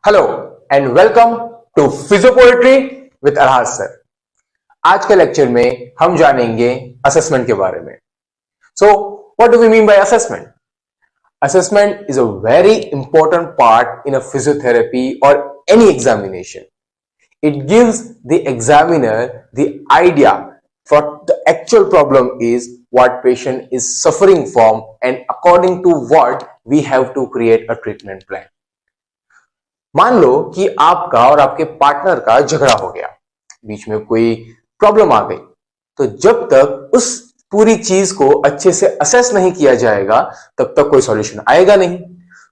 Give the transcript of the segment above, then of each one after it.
Hello and welcome to physiopoetry with Arhaz sir. आज के lecture में हम जानेंगे असेसमेंट के बारे में। So what do we mean by assessment? Assessment is a very important part in a physiotherapy or any examination. It gives the examiner the idea for the actual problem is what patient is suffering from, and according to what we have to create a treatment plan. मान लो कि आपका और आपके partner का झगड़ा हो गया, बीच में कोई प्रॉब्लम आ गई, तो जब तक उस पूरी चीज को अच्छे से असेस नहीं किया जाएगा तब तक कोई सॉल्यूशन आएगा नहीं।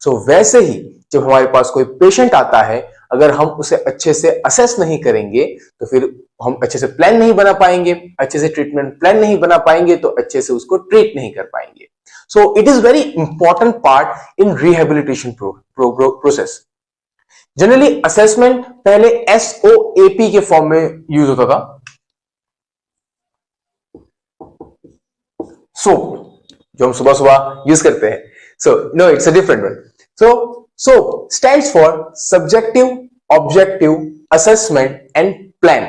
सो वैसे ही जब हमारे पास कोई पेशेंट आता है, अगर हम उसे अच्छे से असेस नहीं करेंगे तो फिर हम अच्छे से प्लान नहीं बना पाएंगे, अच्छे से ट्रीटमेंट प्लान नहीं बना पाएंगे तो अच्छे से उसको ट्रीट नहीं कर पाएंगे। So it is very important part in rehabilitation process. Generally assessment पहले SOAP के फॉर्म में यूज होता था। जो हम सुबह सुबह यूज करते हैं। So no, it's a different one. So stands for subjective, objective, assessment and plan.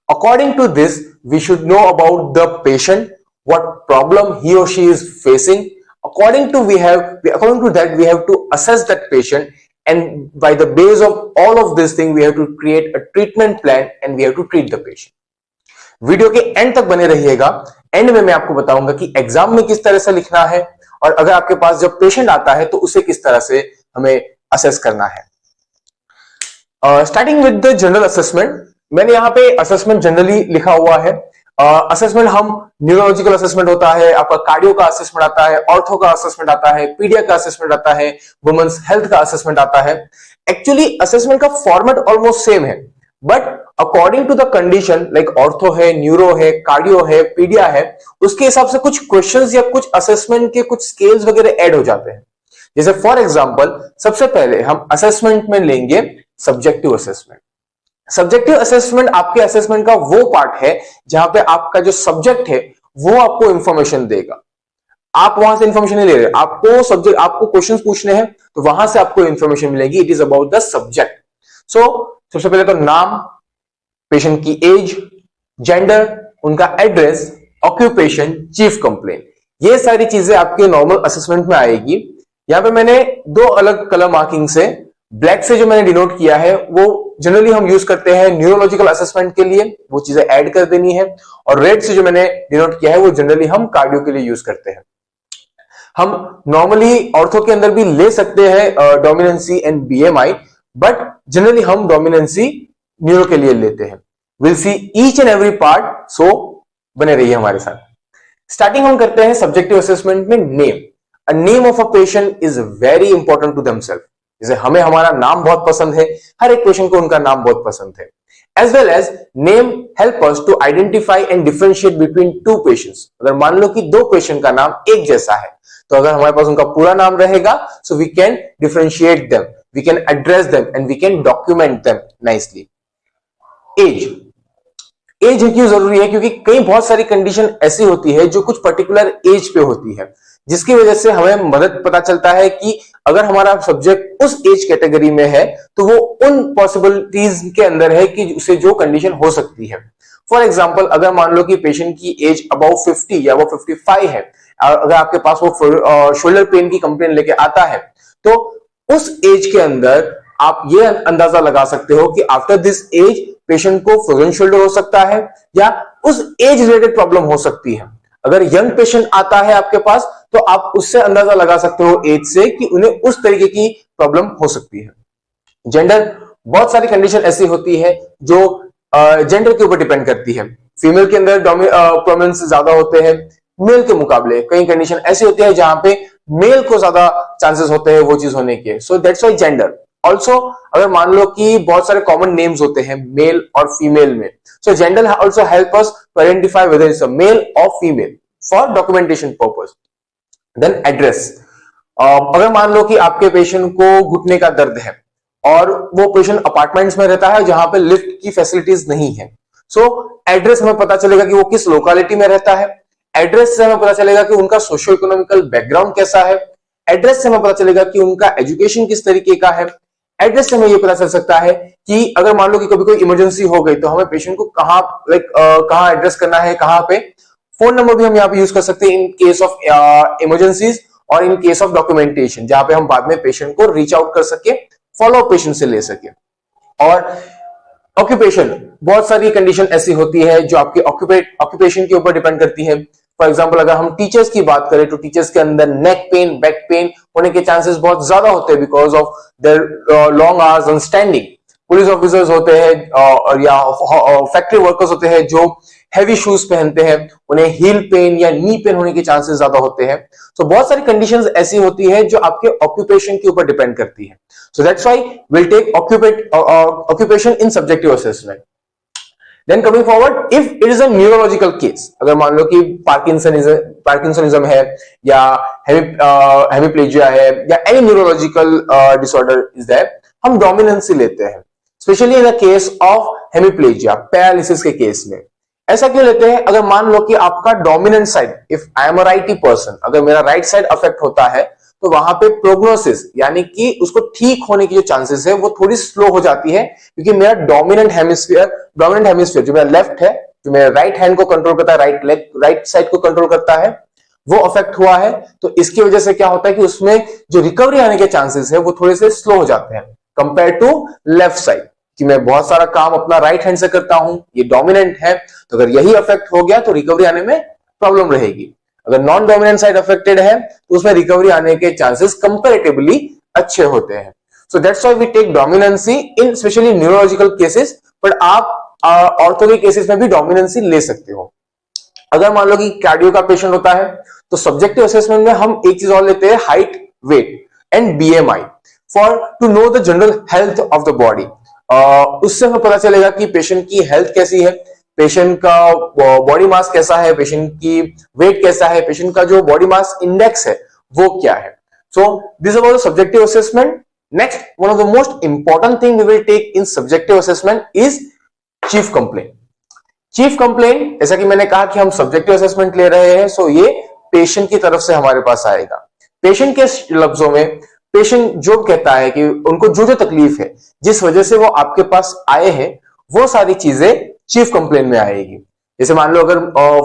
According to this we should know about the patient, what problem he or she is facing. According to that we have to assess that patient, and by the base of all of this thing we have to create a treatment plan and we have to treat the patient. Video के and तक बने रहिएगा। And में मैं आपको बताऊंगा कि exam में किस तरह से लिखना है, और अगर आपके पास जब पेशेंट आता है तो उसे किस तरह से हमें असेस करना है। Starting with the general assessment, मैंने यहाँ पे असेसमेंट जनरली लिखा हुआ है। असेसमेंट हम न्यूरोलॉजिकल असेसमेंट होता है, आपका कार्डियो का असेसमेंट आता है, ऑर्थो का असेसमेंट आता है, पीडिया का असेसमेंट आता है, वुमेन्स हेल्थ का असेसमेंट आता है। एक्चुअली असेसमेंट का फॉर्मेट ऑलमोस्ट सेम है, but according to the condition, like ortho है, न्यूरो है, कार्डियो है, पीडिया है, उसके हिसाब से कुछ क्वेश्चंस या कुछ असेसमेंट के कुछ स्केल्स वगैरह ऐड हो जाते हैं। जैसे फॉर एग्जांपल सबसे पहले हम असेसमेंट में लेंगे सब्जेक्टिव असेसमेंट। सब्जेक्टिव असेसमेंट आपके असेसमेंट का वो पार्ट है जहां पे आपका जो सब्जेक्ट है वो आपको इंफॉर्मेशन देगा। आप वहां से इंफॉर्मेशन नहीं ले रहे, आपको क्वेश्चंस पूछने हैं तो वहां से आपको इंफॉर्मेशन मिलेगी। It is about the subject. So सबसे पहले तो नाम, पेशेंट की एज, जेंडर, उनका एड्रेस, ऑक्यूपेशन, चीफ कंप्लेंट, ये सारी चीजें आपके नॉर्मल असेसमेंट में आएगी। यहां पे मैंने दो अलग कलर मार्किंग से, ब्लैक से जो मैंने डिनोट किया है वो जनरली हम यूज करते हैं न्यूरोलॉजिकल असेसमेंट के लिए, वो चीजें ऐड कर देनी है, और रेड से जो मैंने डिनोट किया है वो जनरली हम कार्डियो के लिए यूज करते हैं। हम नॉर्मली ऑर्थो के अंदर भी ले सकते हैं dominancy and BMI, but generally हम डोमिनेंसी न्यूरो के लिए लेते हैं। Will see each and every part, so बने रहिए हमारे साथ। स्टार्टिंग हम करते हैं सब्जेक्टिव असेसमेंट में name. A name of a patient is very important to themself. जैसे हमें हमारा नाम बहुत पसंद है, हर एक पेशेंट को उनका नाम बहुत पसंद है। As well as name help us to identify and differentiate between two patients. अगर मान लो कि दो पेशेंट का नाम एक जैसा है, तो अगर हमारे पास उनका पूरा नाम रहेगा, so we can differentiate them, we can address them and we can document them nicely. As क्यों जरूरी है? क्योंकि कई बहुत सारी कंडीशन ऐसी होती है जो कुछ पर्टिकुलर एज पे होती है, जिसकी वजह से हमें मदद पता चलता है कि अगर हमारा सब्जेक्ट उस एज कैटेगरी में है तो वो उन पॉसिबिलिटीज के अंदर है कि उसे जो कंडीशन हो सकती है। फॉर एग्जांपल, अगर मान लो कि पेशेंट की एज अबाउ 50 या वो 55 है, अगर आपके पास वो शोल्डर पेन की कंप्लेन लेके आता है, तो उस एज के अंदर आप ये अंदाजा लगा सकते हो कि आफ्टर दिस एज पेशेंट को फ्रोजन शोल्डर हो सकता है या उस एज रिलेटेड प्रॉब्लम हो सकती है। अगर यंग पेशेंट आता है आपके पास तो आप उससे अंदाजा लगा सकते हो एज से कि उन्हें उस तरीके की प्रॉब्लम हो सकती है। जेंडर, बहुत सारी कंडीशन ऐसी होती है जो जेंडर के ऊपर डिपेंड करती है। फीमेल के अंदर प्रोमिनेंस ज्यादा होते हैं मेल के मुकाबले। कई कंडीशन ऐसी होती है जहां पे मेल को ज्यादा चांसेस होते हैं वो चीज होने के। सो दैट्स व्हाई जेंडर। ऑल्सो अगर मान लो कि बहुत सारे कॉमन नेम्स होते हैं मेल और फीमेल में, so gender also help us to identify whether it's a male और female for documentation purpose. Then address, अगर मान लो कि आपके पेशेंट को घुटने का दर्द है और वो पेशेंट अपार्टमेंट्स में रहता है जहां पे लिफ्ट की फैसिलिटीज नहीं है, सो एड्रेस हमें पता चलेगा कि वो किस लोकेलिटी में रहता है। एड्रेस से हमें पता चलेगा कि उनका सोशियो इकोनॉमिकल बैकग्राउंड कैसा है। एड्रेस से हमें पता चलेगा कि उनका एजुकेशन किस तरीके का है। एड्रेस से हमें ये पता चल सकता है कि अगर मान लो कि कभी कोई इमरजेंसी हो गई तो हमें पेशेंट को कहाँ कहाँ एड्रेस करना है, कहाँ पे। फोन नंबर भी हम यहाँ पे यूज कर सकते हैं इन केस ऑफ इमरजेंसीज और इन केस ऑफ डॉक्यूमेंटेशन, जहां पे हम बाद में पेशेंट को रीच आउट कर सके, फॉलो अप पेशेंट से ले सके। और ऑक्यूपेशन, बहुत सारी कंडीशन ऐसी होती है जो आपके ऑक्यूपेशन के ऊपर डिपेंड करती है। फॉर एग्जांपल अगर हम टीचर्स की बात करें तो टीचर्स के अंदर नेक पेन, बैक पेन होने के चांसेस बहुत ज्यादा होते हैं because of their long hours on standing. Police officers होते हैं और या फैक्ट्री वर्कर्स होते हैं जो हैवी शूज पहनते हैं, उन्हें हील पेन या नी पेन होने के चांसेस ज्यादा होते हैं। तो बहुत सारी कंडीशंस ऐसी होती है जो आपके ऑक्यूपेशन के ऊपर डिपेंड करती है। So that's why will take occupation in subjective assessment. Then coming forward, if it is a neurological case, अगर मान लो कि पार्किंसनिज्म है या हेमिप्लेजिया है या any neurological disorder is there, हम डोमिनेंसी लेते हैं, specially in the case of hemiplegia, paralysis के केस में। ऐसा क्यों लेते हैं? अगर मान लो कि आपका dominant side, if I am a righty person, अगर मेरा राइट साइड अफेक्ट होता है तो वहां पे प्रोग्नोसिस यानी कि उसको ठीक होने की जो चांसेस है वो थोड़ी स्लो हो जाती है, क्योंकि मेरा डोमिनेंट हेमिस्फीयर जो मेरा लेफ्ट है, जो मेरा राइट हैंड को कंट्रोल करता है, राइट साइड को कंट्रोल करता है, वो अफेक्ट हुआ है। तो इसकी वजह से क्या होता है कि उसमें जो रिकवरी आने के चांसेस है वो थोड़े से स्लो हो जाते हैं कंपेयर टू लेफ्ट साइड, कि मैं बहुत सारा काम अपना राइट हैंड से करता हूं, ये डोमिनेंट है, तो अगर यही अफेक्ट हो गया तो रिकवरी आने में प्रॉब्लम रहेगी। अगर नॉन डोमिनेंट साइड अफेक्टेड है तो उसमें रिकवरी आने के चांसेस कंपैरेटिवली अच्छे होते हैं। So that's why we take dominancy in specially neurological cases, but आप ऑर्थो के केसेस में भी डोमिनेंसी ले सकते हो। अगर मान लो कि कार्डियो का पेशेंट होता है तो सब्जेक्टिव असेसमेंट में हम एक चीज और लेते हैं, height, weight and BMI, for to know the general health of the body. उससे हमें पता चलेगा कि पेशेंट की हेल्थ कैसी है, पेशेंट का बॉडी मास कैसा है, पेशेंट की वेट कैसा है, पेशेंट का जो बॉडी मास इंडेक्स है वो क्या है। So this about the subjective assessment. Next, one of the most important thing we will take in subjective assessment is chief complaint. Chief complaint, जैसा कि मैंने कहा कि हम सब्जेक्टिव असेसमेंट ले रहे हैं, सो ये पेशेंट की तरफ से हमारे पास आएगा। पेशेंट के लफ्जों में पेशेंट जो कहता है कि उनको जो जो तकलीफ है, जिस वजह से वो आपके पास आए हैं, वो सारी चीजें चीफ कंप्लेंट में आएगी। जैसे मान लो अगर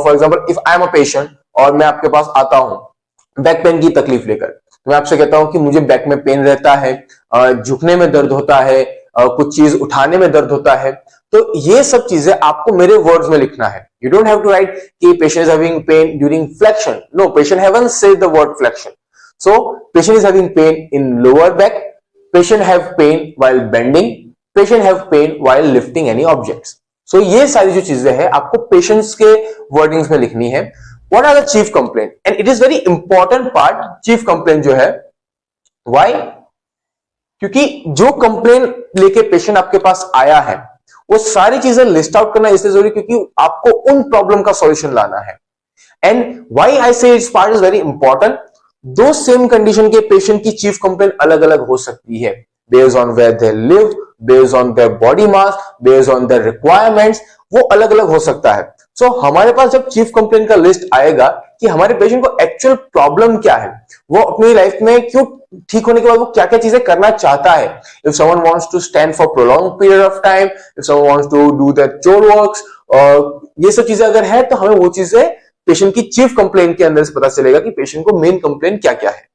for example if I am a patient और मैं आपके पास आता हूं बैक पेन की तकलीफ लेकर, तो मैं आपसे कहता हूं कि मुझे बैक में पेन रहता है, झुकने में दर्द होता है, कुछ चीज उठाने में दर्द होता है, तो ये सब चीजें आपको मेरे वर्ड्स में लिखना है। You don't have to write कि patient is having pain during flexion. No, patient haven't said the word flexion. So patient is having pain in lower back, patient have pain while bending, patient have pain while lifting any objects. So ये सारी जो चीजें हैं आपको patients के wordings में लिखनी है। What are the chief complaint? And it is very important part, chief complaint जो है। व्हाई? क्योंकि जो कंप्लेन लेके पेशेंट आपके पास आया है वो सारी चीजें लिस्ट आउट करना इसलिए जरूरी क्योंकि आपको उन प्रॉब्लम का सॉल्यूशन लाना है। And why I say it's part is very important, दो सेम कंडीशन के पेशेंट की चीफ कंप्लेन अलग अलग हो सकती है, based on where they live, based on their body mass, based on their requirements, वो अलग अलग हो सकता है। सो हमारे पास जब चीफ कंप्लेन का लिस्ट आएगा कि हमारे पेशेंट को एक्चुअल प्रॉब्लम क्या है, वो अपनी लाइफ में क्यों ठीक होने के बाद वो क्या क्या चीजें करना चाहता है। If someone wants to stand for prolong period of time, if someone wants to do that chore works, और ये सब चीजें अगर है तो हमें वो चीजें पेशेंट की चीफ कंप्लेन के अंदर से पता चलेगा कि पेशेंट को मेन कंप्लेन क्या क्या है।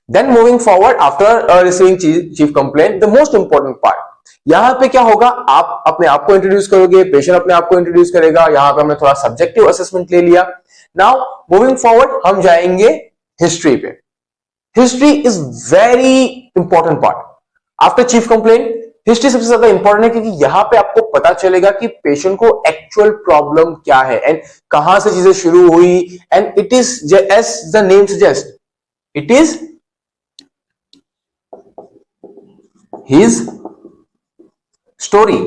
Then moving forward after receiving chief complaint, the most important part, यहां पे क्या होगा, आप अपने आप को इंट्रोड्यूस करोगे, पेशेंट अपने आप को इंट्रोड्यूस करेगा। यहां पे हमने थोड़ा सब्जेक्टिव असेसमेंट ले लिया। नाउ मूविंग फॉरवर्ड हम जाएंगे हिस्ट्री पे। History is very important part after chief complaint. History सबसे ज्यादा इंपॉर्टेंट है क्योंकि यहां पे आपको पता चलेगा कि पेशेंट को एक्चुअल प्रॉब्लम क्या है एंड कहां से चीजें शुरू हुई। And it is as the name suggest, it is his story.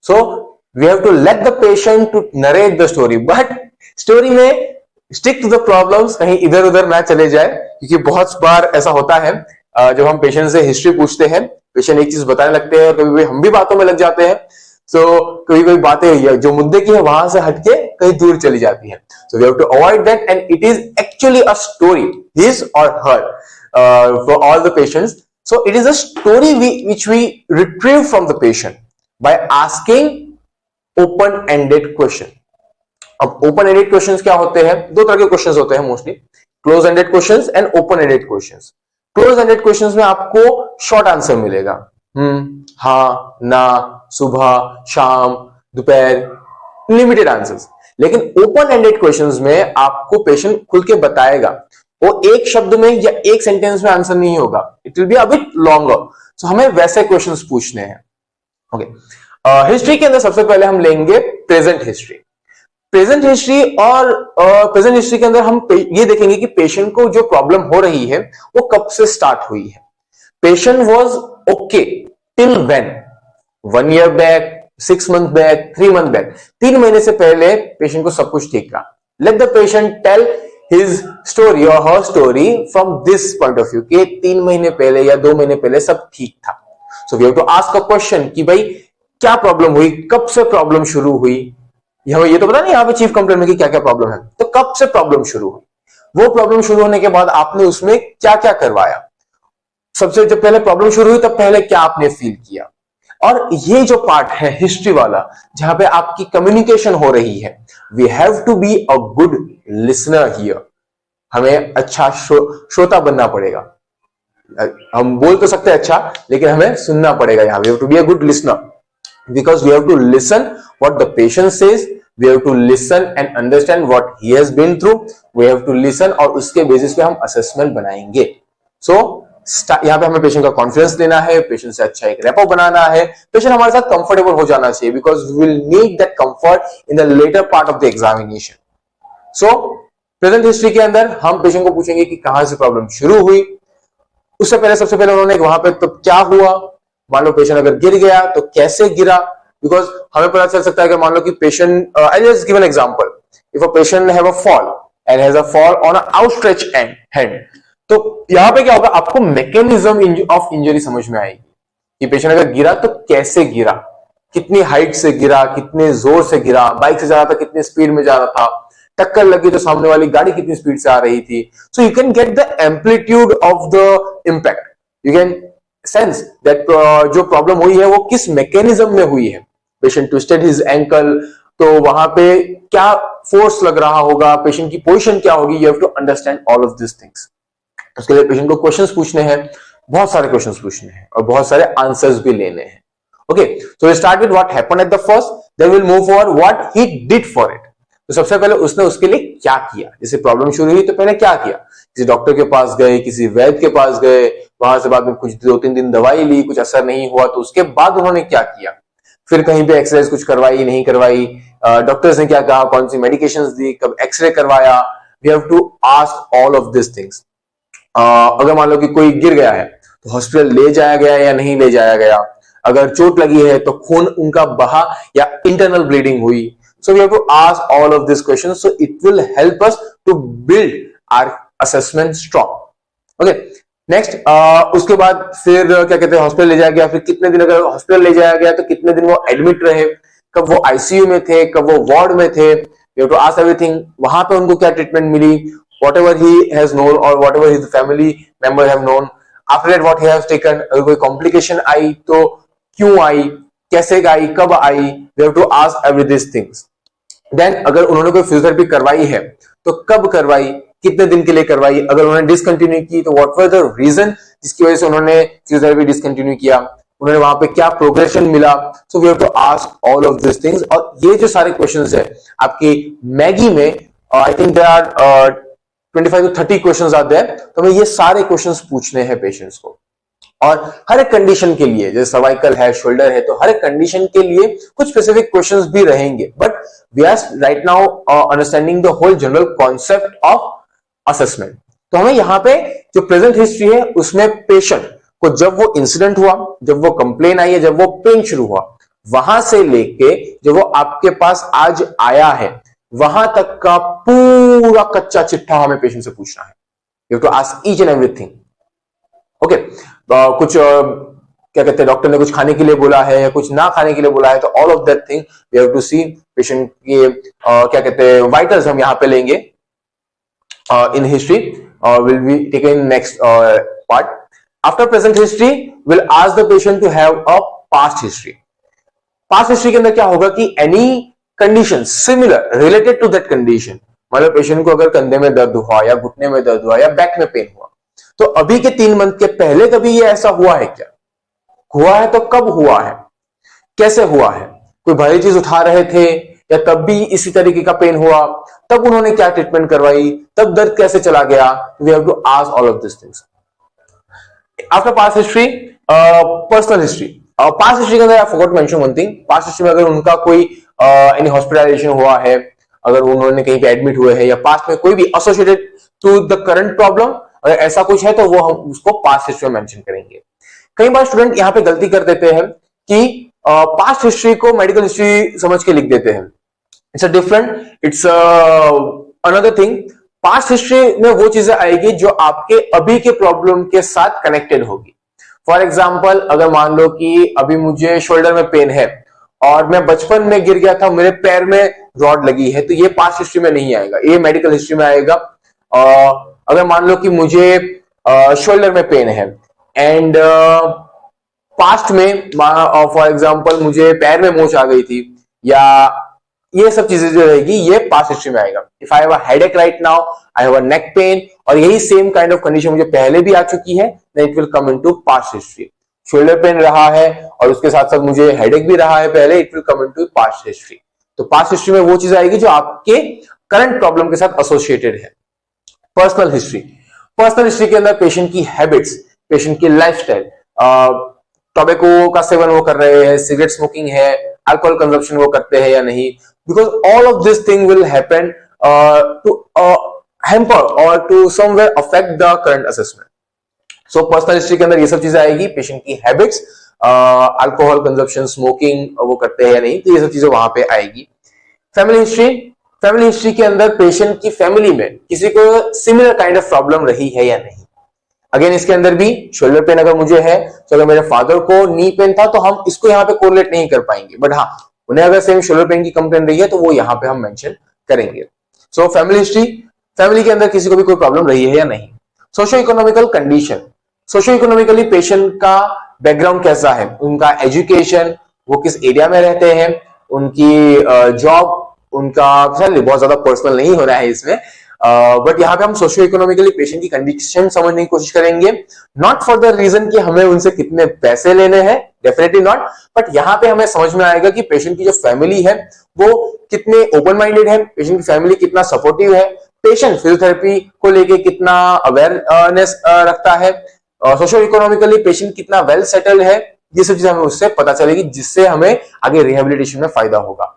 So we have to let the patient to narrate the story, but story में stick to the problems, कहीं इधर उधर ना चले जाए, क्योंकि बहुत बार ऐसा होता है जब हम पेशेंट से हिस्ट्री पूछते हैं, पेशेंट एक चीज बताने लगते हैं और कभी हम भी बातों में लग जाते हैं। सो कभी कभी बातें जो मुद्दे की है वहां से हटके कहीं दूर चली जाती है। So we have to avoid that and it is actually a story, his or her, for all the patients. So it is a story which we retrieve from the patient by asking open-ended question. अब open ended questions क्या होते हैं? दो तरह के questions होते हैं mostly, close ended questions and open ended questions. Close ended questions में आपको शॉर्ट आंसर मिलेगा, हाँ, ना, सुबह, शाम, दोपहर, लिमिटेड आंसर्स। लेकिन ओपन एंडेड क्वेश्चंस में आपको पेशेंट खुल के बताएगा, वो एक शब्द में या एक सेंटेंस में आंसर नहीं होगा, it will be a bit longer. So हमें वैसे क्वेश्चंस पूछने हैं। ओके, हिस्ट्री के अंदर सबसे पहले हम लेंगे प्रेजेंट हिस्ट्री। प्रेजेंट हिस्ट्री और प्रेजेंट हिस्ट्री के अंदर हम ये देखेंगे कि पेशेंट को जो प्रॉब्लम हो रही है वो कब से स्टार्ट हुई है। Patient was okay till when? 1 year back, 6 month back, 3 month back, 3 महीने से पहले पेशेंट को सब कुछ ठीक था। Let the patient tell his story or her story from this point of view कि 3 महीने पहले या 2 महीने पहले सब ठीक था। So we have to ask a question कि भाई क्या प्रॉब्लम हुई, कब से प्रॉब्लम शुरू हुई। हमें ये तो पता नहीं यहाँ पे चीफ कंप्लेंट में कि क्या क्या प्रॉब्लम है, तो कब से प्रॉब्लम शुरू हुई, वो प्रॉब्लम शुरू होने के बाद आपने उसमें क्या क्या करवाया। सबसे जब पहले प्रॉब्लम शुरू हुई तब पहले क्या आपने फील किया। और ये जो पार्ट है हिस्ट्री वाला, जहां पे आपकी कम्युनिकेशन हो रही है, we have to be a good listener here. हमें अच्छा श्रोता बनना पड़ेगा। हम बोल तो सकते हैं अच्छा, लेकिन हमें सुनना पड़ेगा। यहाँ we have to be a good listener because we have to listen what the patient says, we have to listen and understand what he has been through, we have to listen और उसके basis पे हम assessment बनाएंगे। So यहाँ पे हमें patient का confidence देना है, पेशेंट से अच्छा एक रेपो बनाना है, पेशेंट हमारे साथ कंफर्टेबल हो जाना चाहिए because we will need that comfort in the later part of the examination. So present history के अंदर हम पेशेंट को पूछेंगे कि कहां से प्रॉब्लम शुरू हुई। उससे पहले सबसे पहले उन्होंने वहां पे तो क्या हुआ, मान लो पेशेंट अगर गिर गया तो कैसे गिरा, बिकॉज हमें पता चल सकता है कि मान लो कि patient, I just give an example, if a patient have a fall and has a fall on a outstretch hand, तो यहां पे क्या होगा, आपको मैकेनिज्म ऑफ इंजरी समझ में आएगी कि पेशेंट अगर गिरा तो कैसे गिरा, कितनी हाइट से गिरा, कितने जोर से गिरा, बाइक से जा रहा था कितनी स्पीड में जा रहा था, टक्कर लगी तो सामने वाली गाड़ी कितनी स्पीड से आ रही थी। So you can get the amplitude of the impact, you can sense that जो प्रॉब्लम हुई है वो किस मैकेनिज्म में हुई है। पेशेंट ट्विस्टेड हिज एंकल, तो वहां पे क्या फोर्स लग रहा होगा, पेशेंट की पोजीशन क्या होगी, you have to understand all of this things. उसके लिए पेशेंट को क्वेश्चंस पूछने हैं, बहुत सारे क्वेश्चंस पूछने हैं और बहुत सारे आंसर्स भी लेने हैं। Okay, so we start with what happened at the first, then will move for what he did for it. तो सबसे पहले उसने उसके लिए क्या किया, जैसे प्रॉब्लम शुरू हुई तो पहले क्या किया, किसी डॉक्टर के पास गए, किसी वैद्य के पास गए, वहां से बाद में कुछ 2-3 दिन दवाई ली, कुछ असर नहीं हुआ तो उसके बाद उन्होंने क्या किया, फिर कहीं पे एक्सरसाइज कुछ करवाई नहीं करवाई, डॉक्टर्स ने क्या कहा, कौन सी मेडिकेशंस दी, कब एक्सरे करवाया। We have to ask all of this things. अगर मान लो कि कोई गिर गया है तो हॉस्पिटल ले जाया गया या नहीं ले जाया गया, अगर चोट लगी है तो खून उनका बहा या इंटरनल ब्लीडिंग हुई। So we have to ask all of these questions, so it will help us to build our assessment strong. Okay, next, उसके बाद फिर क्या कहते हैं, हॉस्पिटल ले जाया गया, फिर कितने दिन, अगर हॉस्पिटल ले जाया गया तो कितने दिन वो एडमिट रहे, कब वो आईसीयू में थे, कब वो वार्ड में थे, we have to ask everything। वहां पे उनको क्या ट्रीटमेंट मिली, whatever he has known or whatever his family member have known, after that what he has taken, अगर कोई कॉम्प्लिकेशन आई तो क्यों आई, कैसे आई, कब आई, we have to ask every these things। Then अगर उन्होंने कोई फिजियोथेरेपी करवाई है तो कब करवाई, कितने दिन के लिए करवाई, अगर उन्होंने डिसकंटिन्यू की तो व्हाट वाज द रीजन जिसकी वजह से उन्होंने फिजियोथेरेपी डिसकंटिन्यू किया, उन्होंने वहां पे क्या प्रोग्रेशन मिला। So we have to ask all of this things. और ये जो सारे क्वेश्चंस है आपकी मैगी में, I think there are 25 to 30 questions are there, तो हमें ये सारे क्वेश्चंस पूछने हैं पेशेंट्स को। और हर एक कंडीशन के लिए, जैसे सर्वाइकल है, शोल्डर है, तो हर एक कंडीशन के लिए कुछ स्पेसिफिक क्वेश्चंस भी रहेंगे, but we are right now understanding the whole general concept of assessment. तो हमें यहाँ पे जो प्रेजेंट हिस्ट्री है उसमें पेशेंट को जब वो इंसिडेंट हुआ, जब वो कंप्लेन आई है, जब वो पेन शुरू हुआ, वहां से लेके जब वो आपके पास आज आया है, वहां तक का पूरा कच्चा चिट्ठा हमें पेशेंट से पूछना है। You have to ask each and everything. Okay, कुछ क्या कहते हैं, डॉक्टर ने कुछ खाने के लिए बोला है या कुछ ना खाने के लिए बोला है, तो all of that thing we have to see. Patient के क्या कहते हैं वाइटल्स हम यहाँ पे लेंगे in history, will be taken in next part. After present history will ask the patient to have a past history. Past history के अंदर क्या होगा कि any condition similar related to that condition, मतलब पेशेंट को अगर कंधे में दर्द हुआ या घुटने में दर्द हुआ या बैक में पेन हुआ, तो अभी के 3 मंथ के पहले कभी ये ऐसा हुआ है क्या, हुआ है तो कब हुआ है, कैसे हुआ है, कोई भारी चीज उठा रहे थे या तब भी इसी तरीके का पेन हुआ, तब उन्होंने क्या ट्रीटमेंट करवाई, तब दर्द कैसे चला गया। We have to ask all of this things. After past history, personal history. Past history के अंदर I forgot to mention one thing. Past history में अगर उनका कोई एनी हॉस्पिटलाइजेशन हुआ है, अगर उन्होंने कहीं पे एडमिट हुए हैं या पास्ट में कोई भी associated to the current problem, अगर ऐसा कुछ है तो वो हम उसको पास्ट हिस्ट्री में मेंशन करेंगे। कई बार स्टूडेंट यहाँ पे गलती कर देते हैं कि पास्ट हिस्ट्री को मेडिकल हिस्ट्री समझ के लिख देते हैं। It's a different, it's another thing. Past history में वो चीजें आएगी जो आपके अभी के प्रॉब्लम के साथ कनेक्टेड होगी। फॉर एग्जाम्पल, अगर मान लो कि अभी मुझे शोल्डर में पेन है और मैं बचपन में गिर गया था, मेरे पैर में रॉड लगी है, तो ये पास्ट हिस्ट्री में नहीं आएगा, ये मेडिकल हिस्ट्री में आएगा। अगर मान लो कि मुझे शोल्डर में पेन है एंड पास्ट में फॉर एग्जांपल मुझे पैर में मोच आ गई थी, या ये सब चीजें जो रहेगी ये पास्ट हिस्ट्री में आएगा। If I have a headache right now, I have a neck pain, और यही सेम काइंड ऑफ कंडीशन मुझे पहले भी आ चुकी है, then it will come into past history. Shoulder pain रहा है और उसके साथ साथ मुझे हेडेक भी रहा है पहले, it will come into past history. तो पास्ट हिस्ट्री में वो चीज आएगी जो आपके करंट प्रॉब्लम के साथ एसोसिएटेड है। पर्सनल हिस्ट्री, पर्सनल हिस्ट्री के अंदर पेशेंट की हैबिट्स, पेशेंट की लाइफस्टाइल, टोबैको का सेवन वो कर रहे हैं, सिगरेट स्मोकिंग है, अल्कोहल कंजप्शन वो करते हैं या नहीं, because all of this thing will happen to hamper or to somewhere affect the current assessment. So personal history के अंदर ये सब चीजें आएगी, पेशेंट की हैबिट्स, अल्कोहल कंजप्शन, स्मोकिंग वो करते हैं या नहीं, तो ये सब चीजें वहां पे आएगी। फैमिली हिस्ट्री, फैमिली हिस्ट्री के अंदर पेशेंट की फैमिली में किसी को सिमिलर काइंड ऑफ प्रॉब्लम रही है या नहीं। अगेन इसके अंदर भी शोल्डर पेन अगर मुझे है, तो अगर मेरे फादर को नी पेन था तो हम इसको यहाँ पे कोरिलेट नहीं कर पाएंगे, बट हाँ उन्हें अगर सेम शोल्डर पेन की कंप्लेन रही है तो वो यहाँ पे हम मेंशन करेंगे। सो फैमिली हिस्ट्री, फैमिली के अंदर किसी को भी कोई प्रॉब्लम रही है या नहीं। Socio economical condition, socio economically patient का बैकग्राउंड कैसा है, उनका एजुकेशन, वो किस एरिया में रहते हैं, उनकी जॉब, उनका सैलरी, बहुत ज्यादा पर्सनल नहीं हो रहा है इसमें, बट यहाँ पे हम सोशियो इकोनॉमिकली पेशेंट की कंडीशन समझने की कोशिश करेंगे। नॉट फॉर द रीजन कि हमें उनसे कितने पैसे लेने हैं, डेफिनेटली नॉट, बट यहाँ पे हमें समझ में आएगा कि पेशेंट की जो फैमिली है वो कितने ओपन माइंडेड है, पेशेंट की फैमिली कितना सपोर्टिव है, पेशेंट फिजियोथेरेपी को लेके कितना अवेयरनेस रखता है, सोशियो इकोनॉमिकली पेशेंट कितना वेल सेटल्ड है, ये सब चीजें हमें उससे पता चलेगी, जिससे हमें आगे रिहेबिलिटेशन में फायदा होगा।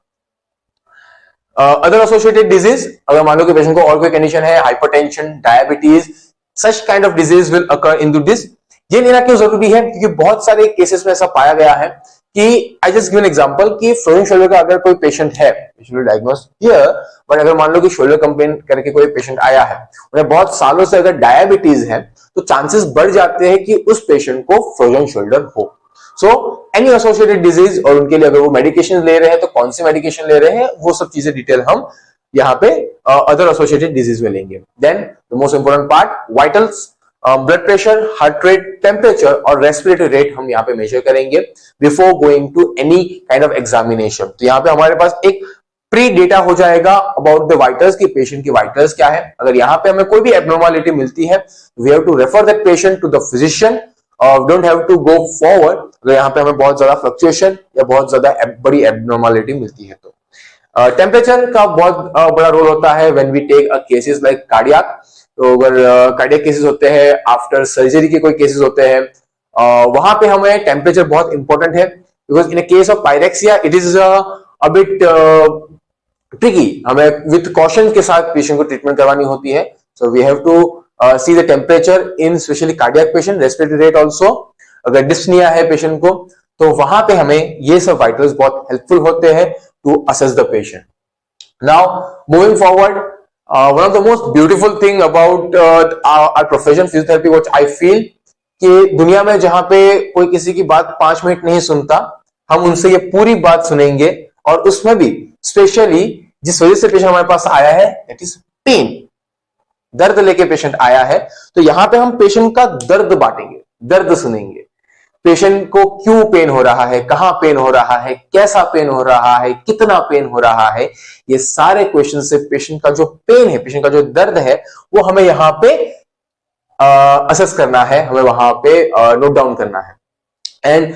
अदर एसोसिएटेड डिजीज, अगर मान लो कि पेशेंट को और कोई कंडीशन है, hypertension, diabetes, such kind of disease will occur in to this. ये लेना क्यों जरूरी है, क्योंकि बहुत सारे केसेस में ऐसा पाया गया है कि I just give an example कि फ्रोजन शोल्डर का अगर कोई पेशेंट है, डायग्नोज हियर, बट अगर मान लो कि शोल्डर कंप्लेन करके कोई पेशेंट आया है, उन्हें बहुत सालों से अगर डायबिटीज है, तो चांसेस बढ़ जाते हैं कि उस पेशेंट को फ्रोजन शोल्डर हो। सो एनी एसोसिएटेड डिजीज, और उनके लिए अगर वो मेडिकेशन ले रहे हैं तो कौन सी मेडिकेशन ले रहे हैं, वो सब चीजें डिटेल हम यहाँ पे अदर एसोसिएटेड डिजीज में लेंगे। Then the most important part, vitals, blood pressure, heart rate, temperature और रेस्पिरेटरी रेट हम यहाँ पे मेजर करेंगे before going to any kind of examination. तो यहाँ पे हमारे पास एक प्री डेटा हो जाएगा अबाउट द वाइटल्स की पेशेंट की वाइटल्स क्या है। अगर यहाँ पे हमें कोई भी एब्नॉर्मलिटी मिलती है, we have to refer that patient to the physician, don't have to go forward. अगर यहाँ पे हमें बहुत ज्यादा फ्लक्चुएशन या बहुत ज्यादा बड़ी एब्नॉर्मलिटी मिलती है तो टेम्परेचर का बहुत बड़ा रोल होता है when we take a cases like cardiac. तो अगर कार्डियक केसेस होते हैं, आफ्टर सर्जरी के कोई केसेस होते हैं, वहां पे हमें टेम्परेचर बहुत इंपॉर्टेंट है, because in a case of pyrexia it is a bit tricky, हमें विद कॉशन के साथ पेशेंट को ट्रीटमेंट करवानी होती है। So we have to see the temperature in especially cardiac patient, respiratory rate also। अगर dyspnea है पेशेंट को, तो वहां पे हमें ये सब वाइटल्स बहुत हेल्पफुल होते हैं to assess the patient. Now moving forward, one of the most beautiful thing about our profession physiotherapy which I feel कि दुनिया में जहां पे कोई किसी की बात 5 मिनट नहीं सुनता, हम उनसे ये पूरी बात सुनेंगे, और उसमें भी स्पेशली जिस वजह से पेशेंट हमारे पास आया है, दैट इज पेन, दर्द लेके पेशेंट आया है, तो यहां पे हम पेशेंट का दर्द बांटेंगे। दर्द सुनेंगे, पेशेंट को क्यों पेन हो रहा है, कहां पेन हो रहा है, कैसा पेन हो रहा है, कितना पेन हो रहा है, ये सारे क्वेश्चन से पेशेंट का जो पेन है, पेशेंट का जो दर्द है, वो हमें यहां पे असेस करना है, हमें वहां पे नोट डाउन करना है. And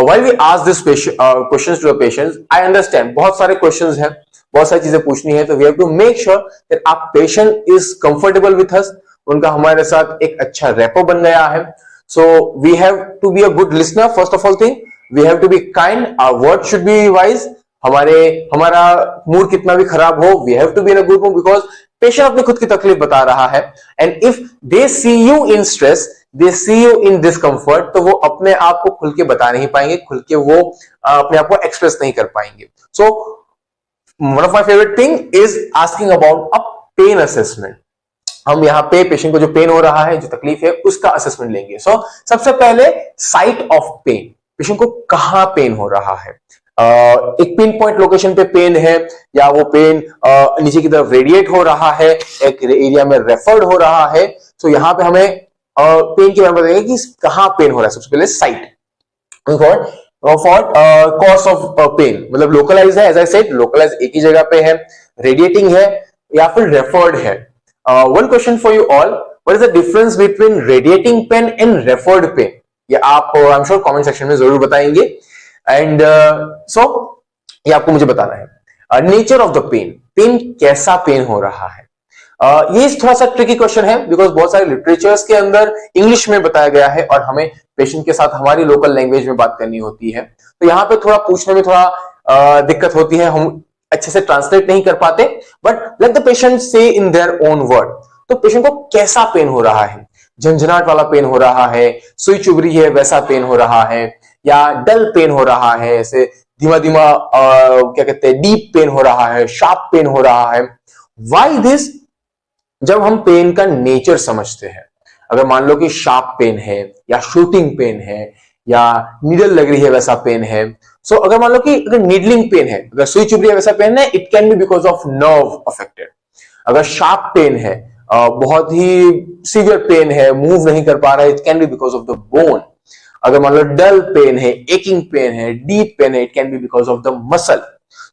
while we ask this questions to the patients, I understand बहुत सारे questions हैं, बहुत सारी चीजें पूछनी है, तो we have to make sure that our patient is comfortable with us, उनका हमारे साथ एक अच्छा रेपो बन गया है. So we have to be a good listener. First of all thing, we have to be kind. Our words should be wise. हमारा mood कितना भी खराब हो, we have to be in a good mood because patient अपनी खुद की तकलीफ बता रहा है. And if they see you in stress, they see you in discomfort, तो वो अपने आप को खुल के बता नहीं पाएंगे, खुल के वो अपने आप को एक्सप्रेस नहीं कर पाएंगे. So one of my favourite thing is asking about a pain assessment. हम यहाँ पे पेशेंट को जो पेन हो रहा है, जो तकलीफ है, उसका असेसमेंट लेंगे. सो सबसे पहले साइट ऑफ पेन, पेशेंट को कहां पेन हो रहा है. एक पिन पॉइंट लोकेशन पे पेन है, या वो पेन नीचे की तरफ रेडिएट हो रहा है, एक एरिया में रेफर्ड हो रहा है. तो यहाँ पे हमें पेन के बारे में बताएंगे कि कहां पेन हो रहा है. सबसे पहले site for cause of pain, मतलब लोकलाइज है, एज आई सेड लोकलाइज एक ही जगह पे है, रेडिएटिंग है, या फिर रेफर्ड है. One question for you all, what is the difference between radiating pain and referred pain? ये आप I'm sure comment section में जरूर बताएंगे. एंड सो ये आपको मुझे बताना है. Nature of the pain, pain कैसा पेन हो रहा है. ये थोड़ा सा ट्रिकी क्वेश्चन है बिकॉज बहुत सारे लिटरेचर्स के अंदर इंग्लिश में बताया गया है और हमें पेशेंट के साथ हमारी लोकल लैंग्वेज में बात करनी होती है. तो यहाँ पे थोड़ा पूछने में थोड़ा दिक्कत होती है, हम अच्छे से ट्रांसलेट नहीं कर पाते. बट लेट द पेशेंट से इन देयर ओन वर्ड. तो पेशेंट को कैसा पेन हो रहा है, झंझनाट वाला पेन हो रहा है, सुई चुभ रही है वैसा पेन हो रहा है, या डल पेन हो रहा है, ऐसे धीमा धीमा क्या कहते हैं डीप पेन हो रहा है, शार्प पेन हो रहा है. Why this? जब हम पेन का नेचर समझते हैं, अगर मान लो कि शार्प पेन है, या शूटिंग पेन है, या नीडल लग रही है वैसा पेन है. सो अगर मान लो कि अगर नीडलिंग पेन है, अगर सुई चुभ रही है वैसा पेन है, it can be because of nerve affected. अगर शार्प पेन है, बहुत ही सीवियर पेन है, मूव नहीं कर पा रहा है, it can be because of the bone. अगर मान लो डल पेन है, एकिंग पेन है, डीप पेन है, it can be because of the muscle.